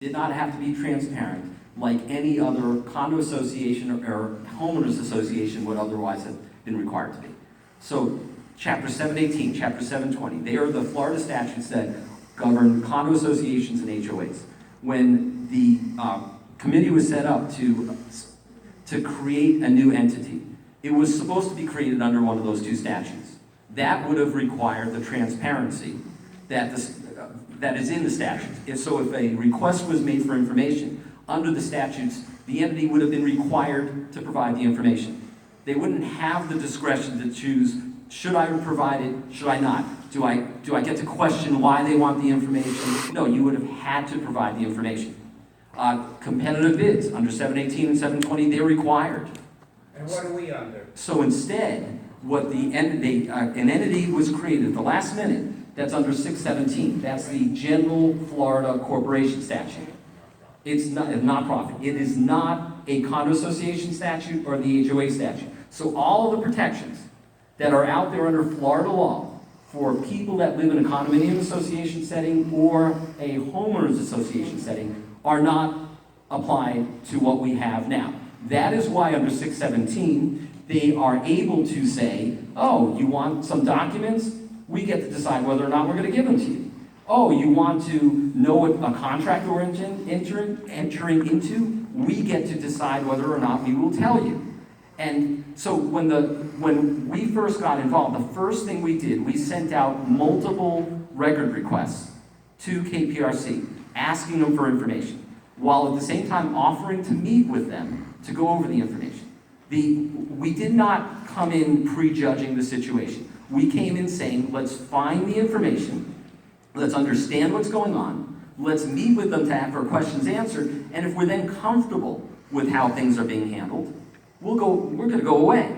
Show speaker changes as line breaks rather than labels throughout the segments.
did not have to be transparent like any other condo association or homeowners association would otherwise have been required to be. So Chapter 718, Chapter 720, they are the Florida statutes that govern condo associations and HOAs. When the committee was set up to create a new entity, it was supposed to be created under one of those two statutes. That would have required the transparency that is in the statutes. If a request was made for information under the statutes, the entity would have been required to provide the information. They wouldn't have the discretion to choose, should I provide it, should I not? Do I get to question why they want the information? No, you would have had to provide the information. Competitive bids under 718 and 720, they're required.
And what are we under?
So instead, an entity was created at the last minute that's under 617. That's the General Florida Corporation Statute. It's not a nonprofit. It is not a condo association statute or the HOA statute. So all of the protections that are out there under Florida law for people that live in a condominium association setting or a homeowners association setting are not applied to what we have now. That is why under 617, they are able to say, oh, you want some documents? We get to decide whether or not we're going to give them to you. Oh, you want to know what a contract we're entering into? We get to decide whether or not we will tell you. And so when we first got involved, the first thing we did, we sent out multiple record requests to KPRC, asking them for information, while at the same time offering to meet with them to go over the information. We did not come in prejudging the situation. We came in saying, let's find the information, let's understand what's going on, let's meet with them to have our questions answered, and if we're then comfortable with how things are being handled, we're going to go away.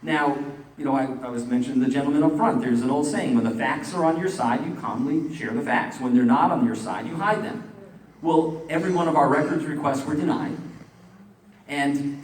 Now, I was mentioning the gentleman up front. There's an old saying, when the facts are on your side, you calmly share the facts. When they're not on your side, you hide them. Well, every one of our records requests were denied. And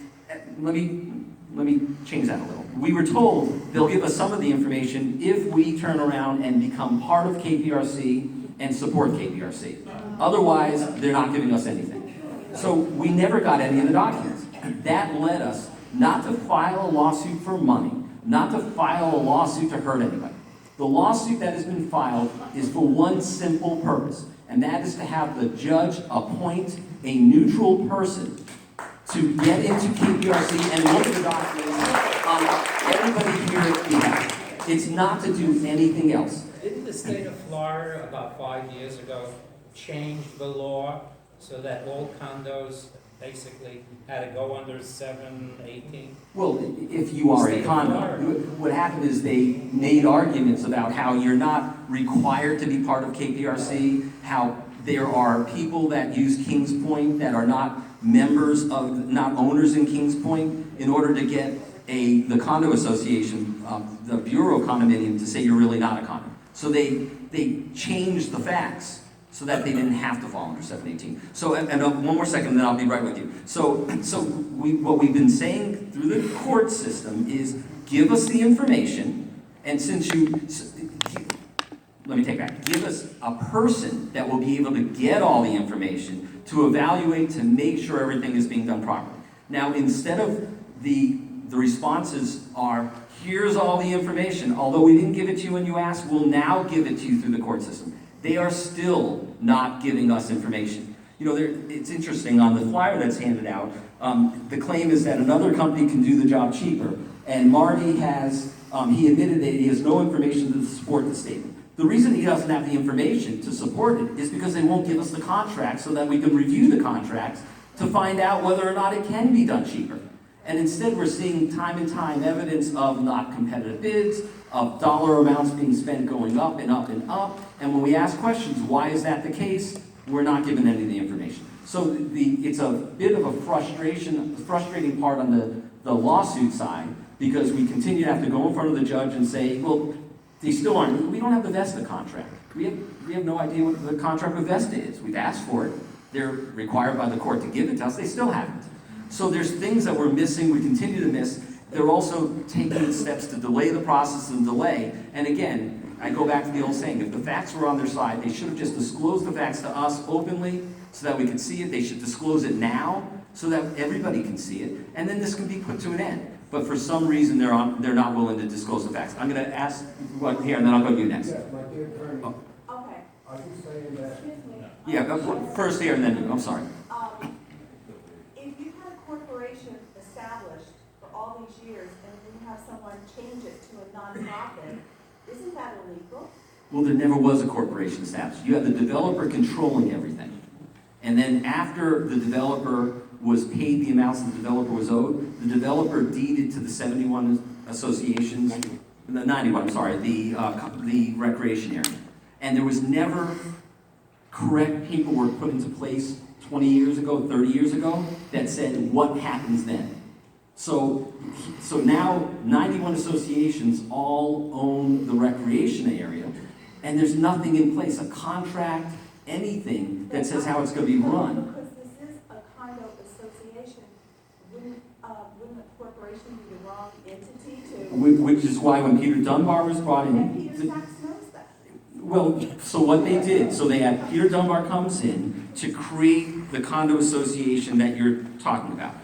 let me change that a little. We were told they'll give us some of the information if we turn around and become part of KPRC and support KPRC. Otherwise, they're not giving us anything. So we never got any of the documents. That led us not to file a lawsuit for money, not to file a lawsuit to hurt anybody. The lawsuit that has been filed is for one simple purpose, and that is to have the judge appoint a neutral person to get into KPRC and look at the documents on everybody here at behalf. It's not to do anything else.
Didn't the state of Florida about 5 years ago change the law so that all condos basically had to go under 718?
Well, if you are a condo, what happened is they made arguments about how you're not required to be part of KPRC, how there are people that use Kings Point that are not members of, not owners in Kings Point, in order to get the condo association, the Bureau condominium, to say you're really not a condo. So they changed the facts so that they didn't have to fall under 718. So, and one more second, and then I'll be right with you. So what we've been saying through the court system is, give us the information, and let me take that. Give us a person that will be able to get all the information to evaluate, to make sure everything is being done properly. Now, instead of the responses are, here's all the information, although we didn't give it to you when you asked, we'll now give it to you through the court system. They are still not giving us information. It's interesting, on the flyer that's handed out, the claim is that another company can do the job cheaper, and Marty he admitted that he has no information to support the statement. The reason he doesn't have the information to support it is because they won't give us the contract so that we can review the contracts to find out whether or not it can be done cheaper. And instead, we're seeing time and time evidence of not competitive bids, of dollar amounts being spent going up and up and up. And when we ask questions, why is that the case? We're not given any of the information. So it's a bit of a frustrating part on the lawsuit side, because we continue to have to go in front of the judge and say, well, they still aren't. We don't have the VESTA contract. We have no idea what the contract with VESTA is. We've asked for it. They're required by the court to give it to us. They still haven't. So there's things that we're missing, we continue to miss. They're also taking steps to delay the process and delay. And again, I go back to the old saying, if the facts were on their side, they should have just disclosed the facts to us openly, so that we can see it. They should disclose it now so that everybody can see it, and then this can be put to an end. But for some reason, they're not willing to disclose the facts. I'm going to ask one here, and then I'll go to you next.
Yes, my dear attorney.
Oh.
Okay.
Are you saying that?
Excuse me.
Yeah, first here and then you. I'm sorry.
If you had a corporation established for all these years and you have someone change it to a nonprofit, isn't that illegal?
Well, there never was a corporation established. You have the developer controlling everything. And then after the developer was paid the amounts the developer was owed, the developer deeded to the 71 associations, the 91, I'm sorry, the recreation area. And there was never correct paperwork put into place 20 years ago, 30 years ago, that said what happens then. So now 91 associations all own the recreation area, and there's nothing in place, a contract, anything that says how it's going to be run.
Because this is a condo association, wouldn't a corporation be the wrong entity to?
Which is why when Peter Dunbar was brought in.
And Peter Sachs knows that.
Well, so what they did, so they had Peter Dunbar comes in to create the condo association that you're talking about.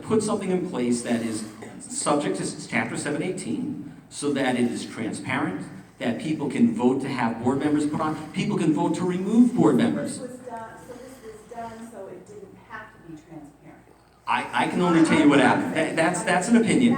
Put something in place that is subject to Chapter 718, so that it is transparent, that people can vote to have board members put on, people can vote to remove board members.
This was done so it didn't have to be transparent.
I can only tell you what happened. That's an opinion.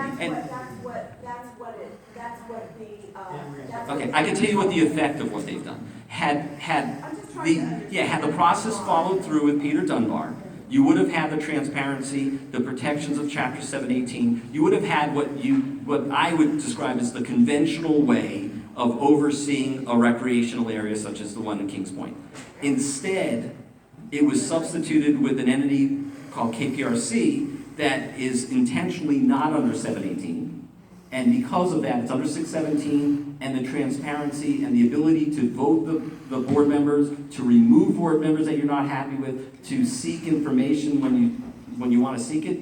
Okay, I can tell you what the effect of what they've done. Had the process followed through with Peter Dunbar, you would have had the transparency, the protections of Chapter 718. You would have had what I would describe as the conventional way of overseeing a recreational area such as the one in Kings Point. Instead, it was substituted with an entity called KPRC that is intentionally not under 718. And because of that, it's under 617, and the transparency and the ability to vote the board members, to remove board members that you're not happy with, to seek information when you want to seek it,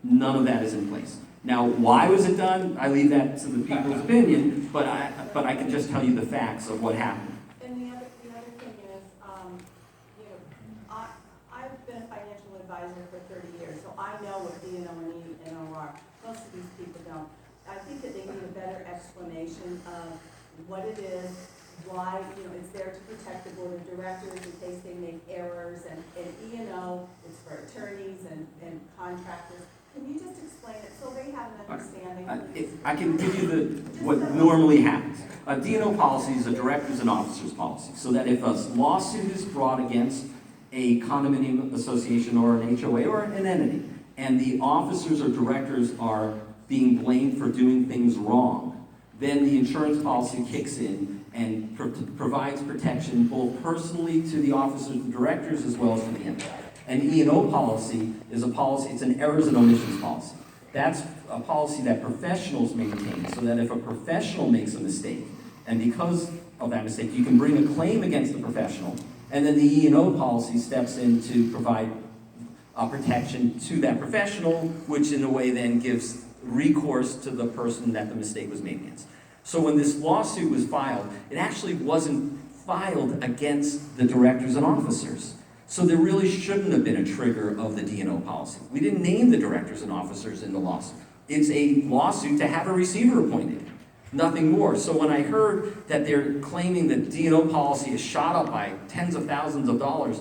none of that is in place. Now, why was it done? I leave that to the people's opinion, but I can just tell you the facts of what happened.
And the other thing is, I've been a financial advisor for 30 years, so I know what D&O and E&O are. Most of these people don't. I think that they need a better explanation of what it is, why, it's there to protect the board of directors in case they make errors, and E&O is for attorneys and contractors. Can you just explain it so they have an understanding?
I can give you what normally happens. A D&O policy is a directors and officers policy, so that if a lawsuit is brought against a condominium association or an HOA or an entity, and the officers or directors are being blamed for doing things wrong, then the insurance policy kicks in and provides protection both personally to the officers and directors as well as to the entity. An E&O policy is a policy, it's an errors and omissions policy. That's a policy that professionals maintain, so that if a professional makes a mistake, and because of that mistake, you can bring a claim against the professional, and then the E&O policy steps in to provide protection to that professional, which in a way then gives recourse to the person that the mistake was made against. So when this lawsuit was filed, it actually wasn't filed against the directors and officers. So there really shouldn't have been a trigger of the D&O policy. We didn't name the directors and officers in the lawsuit. It's a lawsuit to have a receiver appointed, nothing more. So when I heard that they're claiming that D&O policy is shot up by tens of thousands of dollars,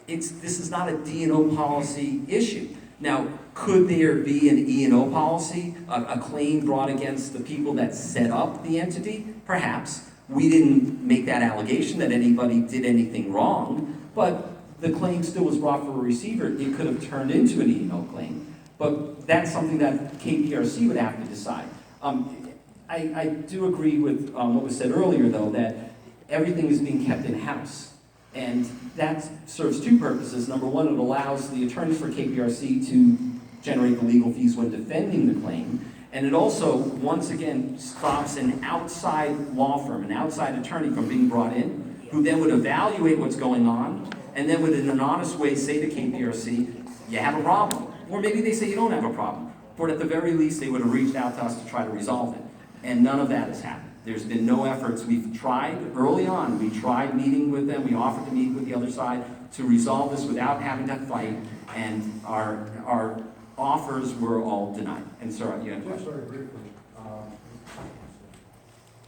this is not a D&O policy issue. Now, could there be an E&O policy, a claim brought against the people that set up the entity? Perhaps. We didn't make that allegation that anybody did anything wrong, but the claim still was brought for a receiver. It could have turned into an E&O claim. But that's something that KPRC would have to decide. I do agree with what was said earlier, though, that everything is being kept in-house. And that serves two purposes. Number one, it allows the attorneys for KPRC to generate the legal fees when defending the claim. And it also, once again, stops an outside law firm, an outside attorney from being brought in, who then would evaluate what's going on, and then would in an honest way say to KPRC, you have a problem. Or maybe they say you don't have a problem. But at the very least, they would have reached out to us to try to resolve it. And none of that has happened. There's been no efforts. We've tried early on, we tried meeting with them, we offered to meet with the other side to resolve this without having to fight, and our offers were all denied. And sir, you have a
Just
question?
very briefly,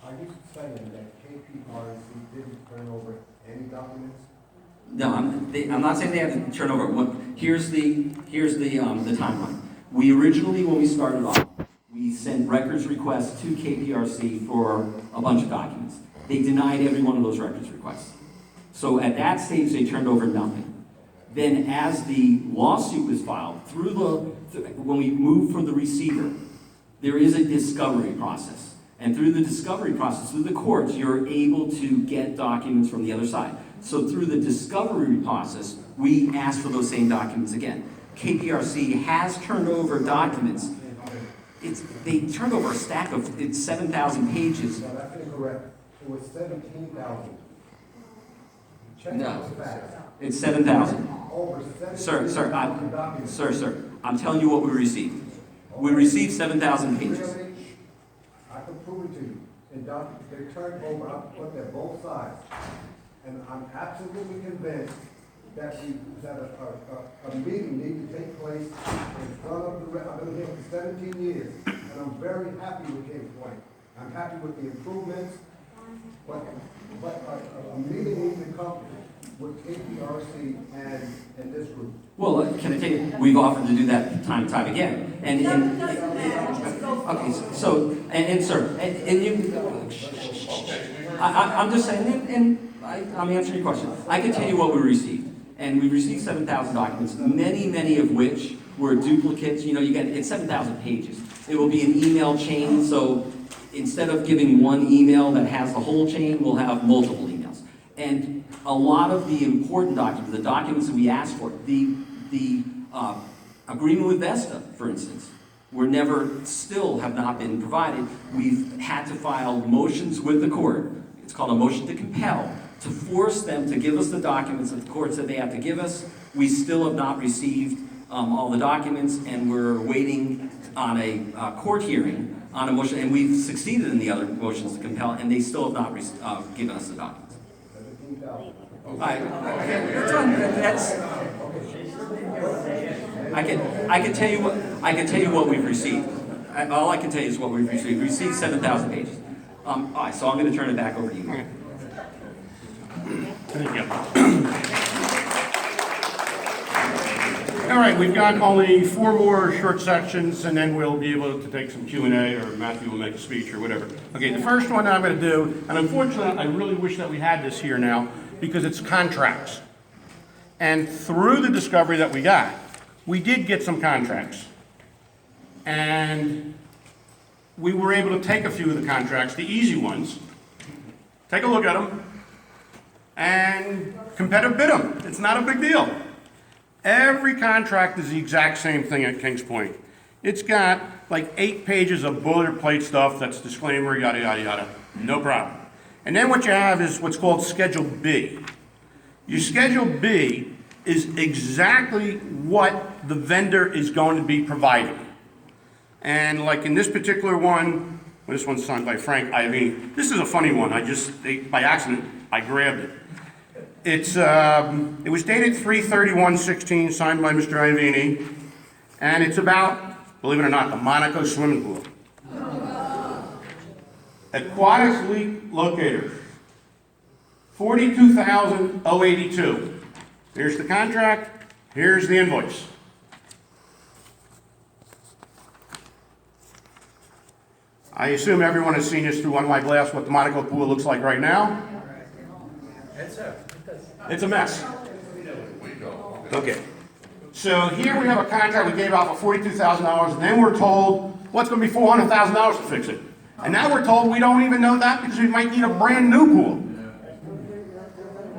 are you saying that KPRC didn't turn over any documents?
No, I'm not saying they have to turn over. Here's the timeline. We originally, when we started off, we sent records requests to KPRC for a bunch of documents. They denied every one of those records requests. So at that stage, they turned over nothing. Then as the lawsuit was filed, when we moved from the receiver, there is a discovery process. And through the discovery process, through the courts, you're able to get documents from the other side. So through the discovery process, we asked for those same documents again. KPRC has turned over documents. They turned over a stack of 7,000 pages.
No, that's incorrect. It was 17,000. Check
No.
those facts.
It's 7,000.
Over
Sir,
17,000 documents.
Sir, I'm telling you what we received. We received 7,000 pages.
Really? I can prove it to you. And they turned over, I put at both sides. And I'm absolutely convinced that a meeting needs to take place in front of I've been here for 17 years, and I'm very happy with Kings Point. I'm happy with the improvements, but a meeting needs to come with KPRC and this group.
Well, can I tell you, we've offered to do that time and time again. And
Doesn't matter, just go for
okay,
it.
so sir, and you, I'm just saying, and I'm answering your question. I can tell you what we received. And we received 7,000 documents, many of which were duplicates. You know, it's 7,000 pages. It will be an email chain, so instead of giving one email that has the whole chain, we'll have multiple emails. And a lot of the important documents, the documents that we asked for, the agreement with Vesta, for instance, still have not been provided. We've had to file motions with the court. It's called a motion to compel, to force them to give us the documents that the court said they have to give us. We still have not received all the documents, and we're waiting on a court hearing on a motion, and we've succeeded in the other motions to compel, and they still have not given us the documents.
17,000.
I can tell you what we've received. All I can tell you is what we've received. We received 7,000 pages. All right, so I'm going to turn it back over to you.
Thank you. All right, we've got only 4 more short sections, and then we'll be able to take some Q&A, or Matthew will make a speech or whatever. Okay, the first one I'm going to do, and unfortunately, I really wish that we had this here now, because it's contracts. And through the discovery that we got, we did get some contracts. And we were able to take a few of the contracts, the easy ones, take a look at them, and competitive bid them. It's not a big deal. Every contract is the exact same thing at Kings Point. It's got like 8 pages of boilerplate stuff that's disclaimer, yada, yada, yada. No problem. And then what you have is what's called Schedule B. Your Schedule B is exactly what the vendor is going to be providing. And like in this particular one, well, this one's signed by Frank Ivini. This is a funny one. By accident, I grabbed it. It was dated 3/31/16, signed by Mr. Ivini, and it's about, believe it or not, the Monaco swimming pool. Aquatics leak locator, $42,082. Here's the contract. Here's the invoice. I assume everyone has seen this through one of my blasts, what the Monaco pool looks like right now. It's a mess. Okay. So here we have a contract we gave out for $42,000, and then we're told, what's going to be $400,000 to fix it? And now we're told we don't even know that because we might need a brand new pool.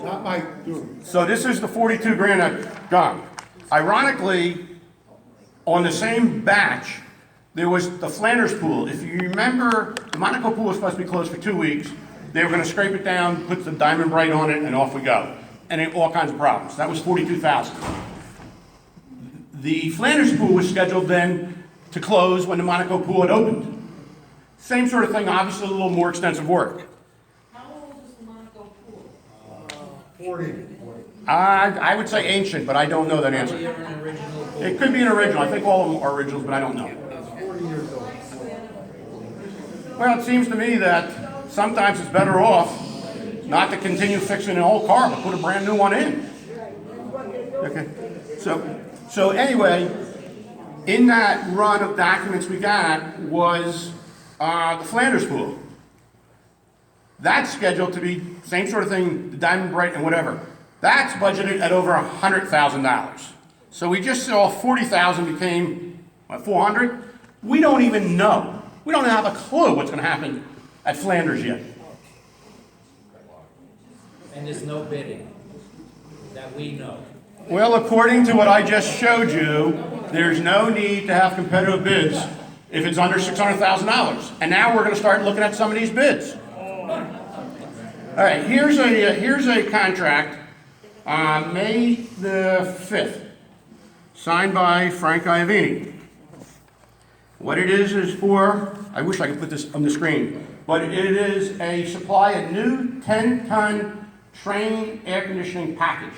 Not my,
So this is the 42 grand that's gone. Ironically, on the same batch, there was the Flanders pool. If you remember, the Monaco pool was supposed to be closed for 2 weeks. They were going to scrape it down, put the diamond bright on it, and off we go. And all kinds of problems. That was $42,000. The Flanders pool was scheduled then to close when the Monaco pool had opened. Same sort of thing, obviously a little more extensive work.
How old is the Monaco pool?
40.
I would say ancient, but I don't know that answer.
Probably an original pool.
It could be an original. I think all of them are originals, but I don't know.
It's 40 years old.
Well, it seems to me that sometimes it's better off not to continue fixing an old car, but put a brand new one in. Okay. So anyway, in that run of documents we got was the Flanders pool. That's scheduled to be same sort of thing, the Diamond Bright and whatever. That's budgeted at over $100,000. So we just saw 40,000 became, what, 400? We don't even know. We don't have a clue what's going to happen at Flanders yet.
And there's no bidding that we know.
Well, according to what I just showed you, there's no need to have competitive bids if it's under $600,000. And now we're going to start looking at some of these bids. All right, here's a contract on May the 5th, signed by Frank Iavini. What it is for, I wish I could put this on the screen, but it is a supply of new 10-ton train air conditioning package.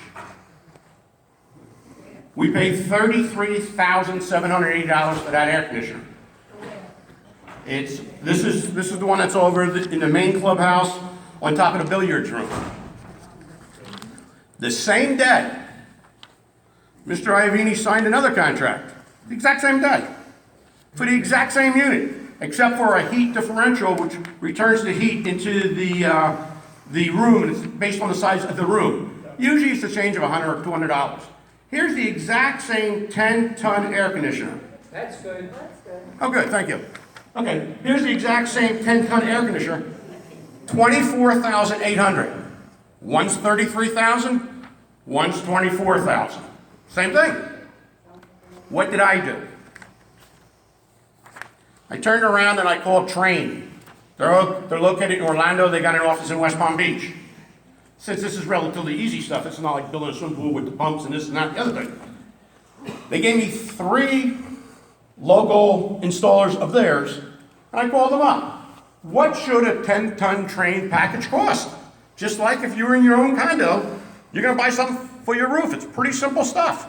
We paid $33,780 for that air conditioner. This is the one that's over in the main clubhouse on top of the billiards room. The same day, Mr. Iavini signed another contract, the exact same day, for the exact same unit, except for a heat differential which returns the heat into the room, and it's based on the size of the room. Usually it's a change of $100 or $200. Here's the exact same 10-ton air conditioner.
That's good.
Oh, good, thank you. Okay, here's the exact same 10-ton air conditioner, $24,800. One's $33,000, one's $24,000. Same thing. What did I do? I turned around and I called Train. They're located in Orlando. They got an office in West Palm Beach. Since this is relatively easy stuff, it's not like building a swimming pool with the pumps and this and that and the other thing. They gave me 3 local installers of theirs, and I called them up. What should a 10-ton Train package cost? Just like if you were in your own condo, you're going to buy something for your roof. It's pretty simple stuff.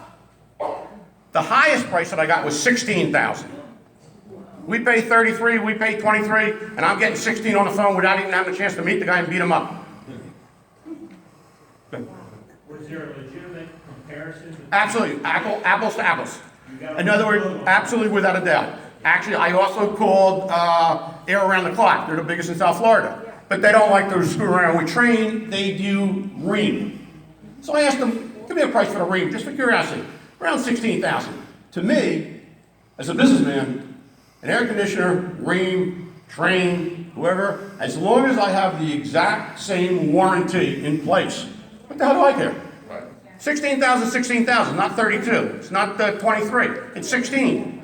The highest price that I got was $16,000. We pay 33, we pay 23, and I'm getting 16 on the phone without even having a chance to meet the guy and beat him up.
Was there a legitimate comparison?
Absolutely, apples to apples. In other words, absolutely without a doubt. Actually, I also called Air Around the Clock. They're the biggest in South Florida. But they don't like to screw around with Train. They do Ream. So I asked them, give me a price for the Ream, just for curiosity. Around $16,000. To me, as a businessman, an air conditioner, Ream, Train, whoever, as long as I have the exact same warranty in place, what the hell do I care? 16,000, 16,000, not 32. It's not 23. It's 16.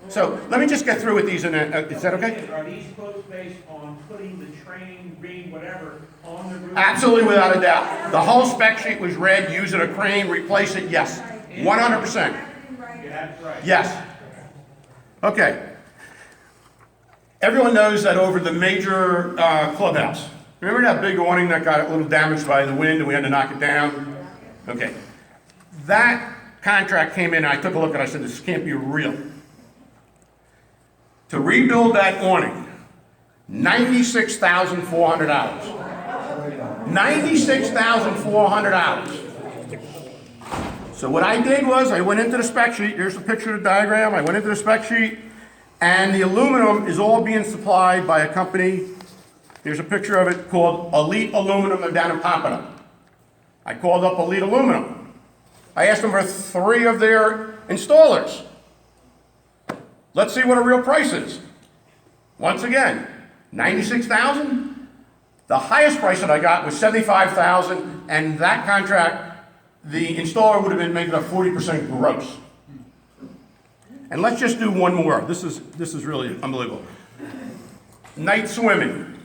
So let me just get through with these. Is that okay?
Are these quotes based on putting the Train, Ream, whatever, on the roof?
Absolutely, without a doubt. The whole spec sheet was read. Use it a crane, replace it. Yes, 100%.
That's right.
Yes. Okay. Everyone knows that over the major clubhouse. Remember that big awning that got a little damaged by the wind and we had to knock it down? Okay. That contract came in and I took a look and I said, this can't be real. To rebuild that awning, $96,400. $96,400. So what I did was I went into the spec sheet. Here's a picture of the diagram. I went into the spec sheet, and the aluminum is all being supplied by a company. Here's a picture of it called Elite Aluminum. They're down in Pompano. I called up Elite Aluminum. I asked them for 3 of their installers. Let's see what a real price is. Once again, $96,000. The highest price that I got was $75,000, and that contract, the installer would have been making a 40% gross. And let's just do one more. This is really unbelievable. Night swimming.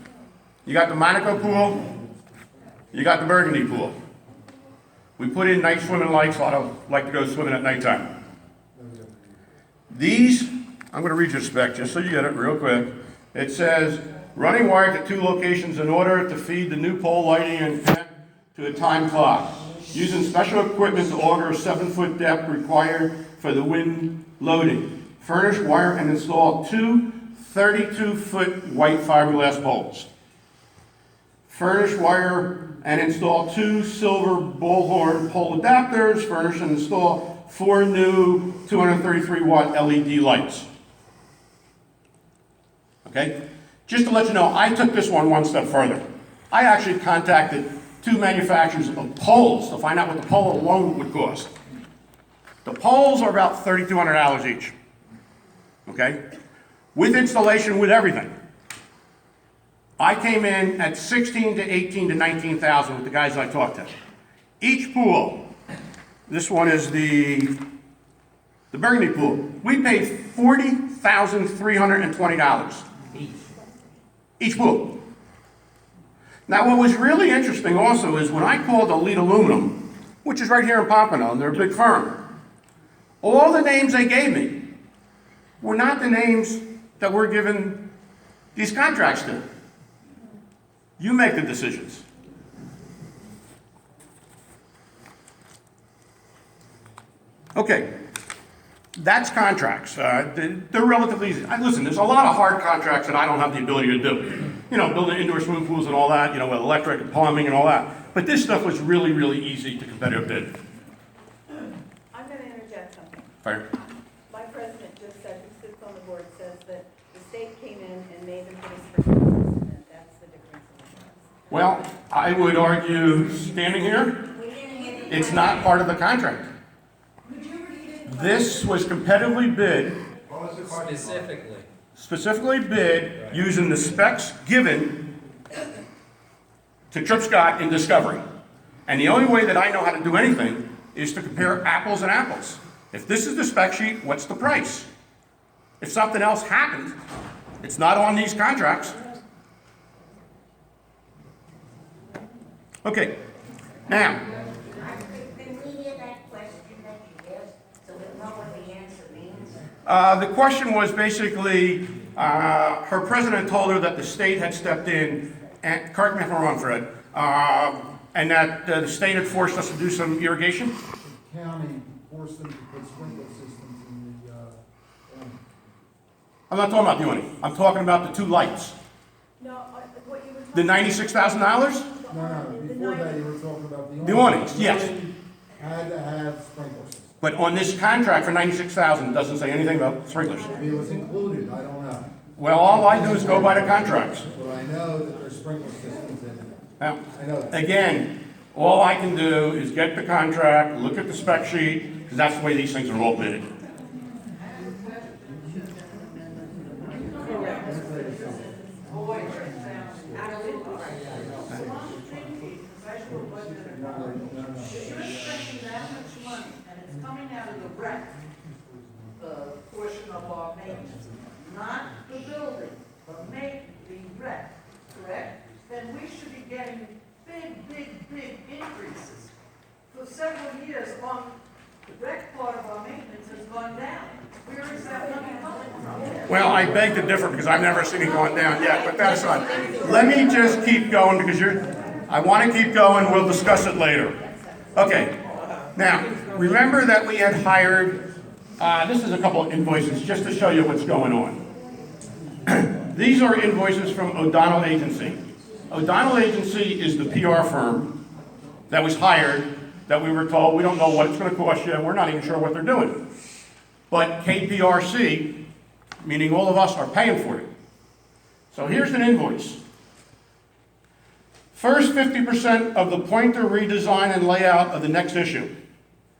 You got the Monaco pool, you got the Burgundy pool. We put in night swimming lights. A lot of like to go swimming at nighttime. These, I'm going to read you a spec just so you get it real quick. It says, running wire to 2 locations in order to feed the new pole lighting and connect to a time clock. Using special equipment to auger a 7-foot depth required for the wind loading. Furnish, wire, and install 2 32-foot white fiberglass poles. Furnish, wire, and install 2 silver bullhorn pole adapters. Furnish and install 4 new 233-watt LED lights. Okay? Just to let you know, I took this one step further. I actually contacted 2 manufacturers of poles to find out what the pole alone would cost. The poles are about $3,200 each. Okay? With installation, with everything. I came in at 16 to 18 to 19,000 with the guys I talked to. Each pool, this one is the Burgundy pool, we paid $40,320 each pool. Now what was really interesting also is when I called Elite Aluminum, which is right here in Pompano, and they're a big firm, all the names they gave me were not the names that we're given these contracts to. You make the decisions. Okay, that's contracts. They're relatively easy. Listen, there's a lot of hard contracts that I don't have the ability to do. You know, building indoor swimming pools and all that, you know, with electric and plumbing and all that. But this stuff was really, really easy to competitive bid.
I'm gonna interject something.
Fire.
My president just said, who sits on the board, says that the state came in and made them put a sprinkler system in. That's the difference in the price.
Well, I would argue, standing here, it's not part of the contract. This was competitively bid, specifically bid using the specs given to Trip Scott in Discovery. And the only way that I know how to do anything is to compare apples and apples. If this is the spec sheet, what's the price? If something else happened, it's not on these contracts. Okay, now,
Can we hear that question that you asked, so we know what the answer means?
the question was basically, her president told her that the state had stepped in, and, correct me if I'm wrong, Fred, and that the state had forced us to do some irrigation?
The county forced them to put sprinkler systems in the,
I'm not talking about the awning. I'm talking about the 2 lights.
No, what you were
The
talking.
$96,000?
no, before that, you were talking about the.
The awnings, yes.
Had to have sprinkler systems.
But on this contract for $96,000, it doesn't say anything about sprinklers.
Maybe it was included, I don't know.
Well, all I do is go by the contracts.
But I know that there's sprinkler systems in it.
Now,
I know that.
again, all I can do is get the contract, look at the spec sheet, because that's the way these things are all bid.
If you're spending that much money and it's coming out of the rec, portion of our maintenance, not the building, but make the rec, correct? Then we should be getting big increases. For several years, on the rec part of our maintenance has gone down. Where is that money coming from?
Well, I beg to differ because I've never seen it going down yet, but that's fine. Let me just keep going because I want to keep going. We'll discuss it later. Okay. Now, remember that we had hired, this is a couple of invoices just to show you what's going on. These are invoices from O'Donnell Agency. O'Donnell Agency is the PR firm that was hired that we were told, we don't know what it's going to cost you, and we're not even sure what they're doing. But KPRC, meaning all of us, are paying for it. So here's an invoice. First 50% of the pointer redesign and layout of the next issue.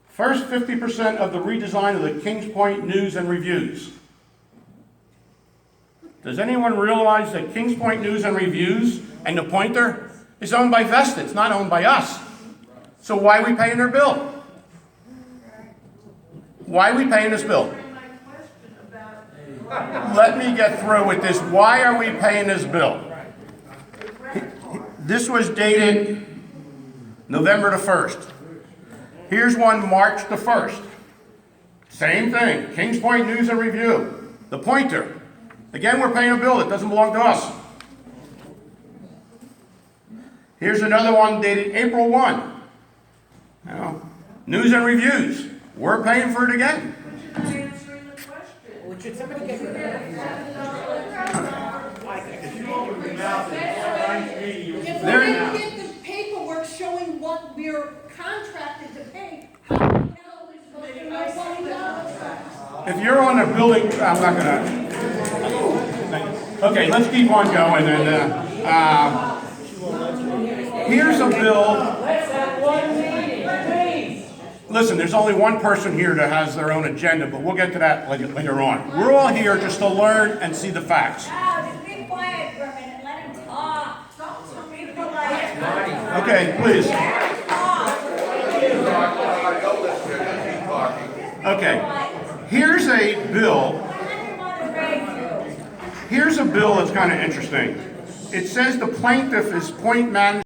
First 50% of the redesign of the Kings Point News and Reviews. Does anyone realize that Kings Point News and Reviews and the pointer is owned by Vesta? It's not owned by us. So why are we paying their bill? Why are we paying this bill? Let me get through with this. Why are we paying this bill? This was dated November the 1st. Here's one March the 1st. Same thing. Kings Point News and Review. The pointer Again, we're paying a bill that doesn't belong to us. Here's another one dated April 1. You know, news and reviews. We're paying for it again.
But you're not answering the question.
Would you somebody get rid of
If we didn't get the paperwork showing what we're contracted to pay, how the hell are we supposed to know what we got?
If you're on a building, I'm not gonna. Okay, let's keep on going. And here's a bill.
Let's have one meeting, please.
Listen, there's only one person here that has their own agenda, but we'll get to that later on. We're all here just to learn and see the facts.
Now, just be quiet for a minute, let him talk. Be polite.
Okay, please. Okay, here's a bill. Here's a bill that's kind of interesting. It says the plaintiff is point management.